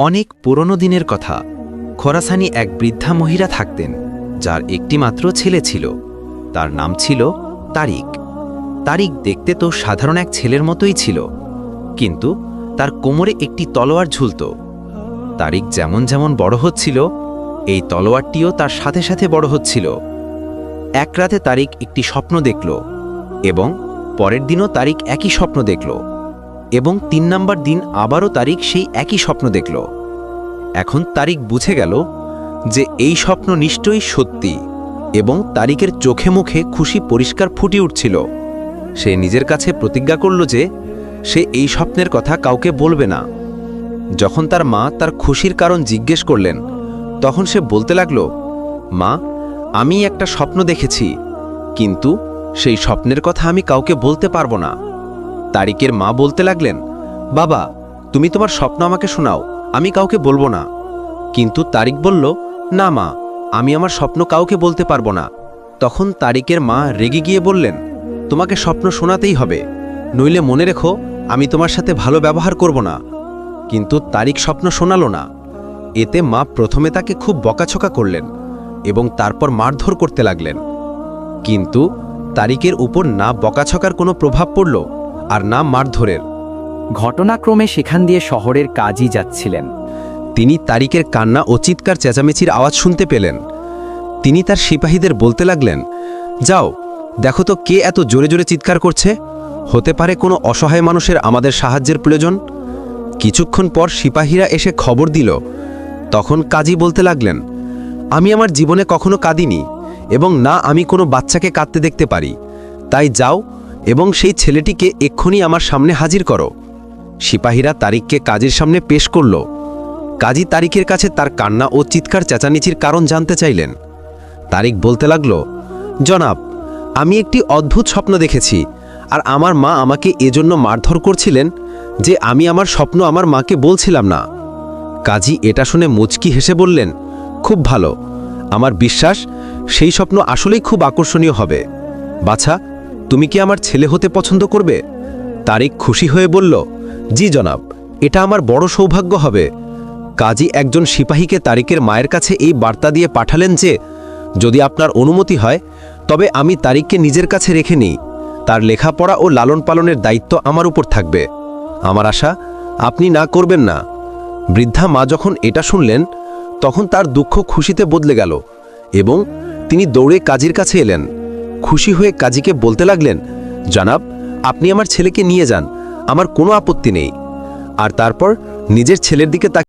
অনেক পুরনো দিনের কথা। খোরাসানি এক বৃদ্ধা মহিলা থাকতেন, যার একটি মাত্র ছেলে ছিল। তার নাম ছিল তারিক। তারিক দেখতে তো সাধারণ এক ছেলের মতোই ছিল, কিন্তু তার কোমরে একটি তলোয়ার ঝুলত। তারিক যেমন যেমন বড় হচ্ছিল, এই তলোয়ারটিও তার সাথে সাথে বড় হচ্ছিল। এক রাতে তারিক একটি স্বপ্ন দেখল, এবং পরের দিনও তারিক একই স্বপ্ন দেখল, এবং ৩ নম্বর দিন আবারও তারিক সেই একই স্বপ্ন দেখল। এখন তারিক বুঝে গেল যে এই স্বপ্ন নিশ্চয়ই সত্যি, এবং তারিকের চোখে মুখে খুশি পরিষ্কার ফুটে উঠছিল। সে নিজের কাছে প্রতিজ্ঞা করল যে সে এই স্বপ্নের কথা কাউকে বলবে না। যখন তার মা তার খুশির কারণ জিজ্ঞেস করলেন, তখন সে বলতে লাগল, মা, আমি একটা স্বপ্ন দেখেছি, কিন্তু সেই স্বপ্নের কথা আমি কাউকে বলতে পারবো না। তারিকের মা বলতে লাগলেন, বাবা, তুমি তোমার স্বপ্ন আমাকে শোনাও, আমি কাউকে বলবো না। কিন্তু তারিক বলল, না মা, আমি আমার স্বপ্ন কাউকে বলতে পারবো না। তখন তারিকের মা রেগে গিয়ে বললেন, তোমাকে স্বপ্ন শোনাতেই হবে, নইলে মনে রেখো আমি তোমার সাথে ভালো ব্যবহার করব না। কিন্তু তারিক স্বপ্ন শোনালো না। এতে মা প্রথমে তাকে খুব বকাছকা করলেন এবং তারপর মারধর করতে লাগলেন। কিন্তু তারিকের উপর না বকাছকার কোনো প্রভাব পড়ল, আর না মারধরের। ঘটনাক্রমে সেখান দিয়ে শহরের কাজী যাচ্ছিলেন। তিনি তারিকের কান্না ও চিৎকার চেঁচামেচির আওয়াজ শুনতে পেলেন। তিনি তার সিপাহীদের বলতে লাগলেন, যাও, দেখো তো কে এত জোরে জোরে চিৎকার করছে। হতে পারে কোনো অসহায় মানুষের আমাদের সাহায্যের প্রয়োজন। কিছুক্ষণ পর সিপাহীরা এসে খবর দিল। তখন কাজী বলতে লাগলেন, আমি আমার জীবনে কখনো কাঁদিনি, এবং না আমি কোনো বাচ্চাকে কাঁদতে দেখতে পারি। তাই যাও এবং সেই ছেলেটিকে এক্ষুনি আমার সামনে হাজির করো। সিপাহীরা তারিককে কাজীর সামনে পেশ করল। কাজী তারিকের কাছে তার কান্না ও চিৎকার চেঁচামেচির কারণ জানতে চাইলেন। তারিক বলতে লাগল, জনাব, আমি একটি অদ্ভুত স্বপ্ন দেখেছি, আর আমার মা আমাকে এজন্য মারধর করছিলেন যে আমি আমার স্বপ্ন আমার মাকে বলছিলাম না। কাজী এটা শুনে মুচকি হেসে বললেন, খুব ভালো, আমার বিশ্বাস সেই স্বপ্ন আসলেই খুব আকর্ষণীয় হবে। বাছা, তুমি কি আমার ছেলে হতে পছন্দ করবে? তারিক খুশি হয়ে বলল, জি জনাব, এটা আমার বড় সৌভাগ্য হবে। কাজী একজন সিপাহীকে তারিকের মায়ের কাছে এই বার্তা দিয়ে পাঠালেন যে, যদি আপনার অনুমতি হয় তবে আমি তারিককে নিজের কাছে রেখে নিই। তার লেখাপড়া ও লালন পালনের দায়িত্ব আমার উপর থাকবে। আমার আশা আপনি না করবেন না। বৃদ্ধা মা যখন এটা শুনলেন, তখন তার দুঃখ খুশিতে বদলে গেল, এবং তিনি দৌড়ে কাজীর কাছে এলেন। খুশি হয়ে কাজীকে বলতে লাগলেন, জনাব, আপনি আমার ছেলেকে নিয়ে যান, আমার কোনো আপত্তি নেই। আর তারপর নিজের ছেলের দিকে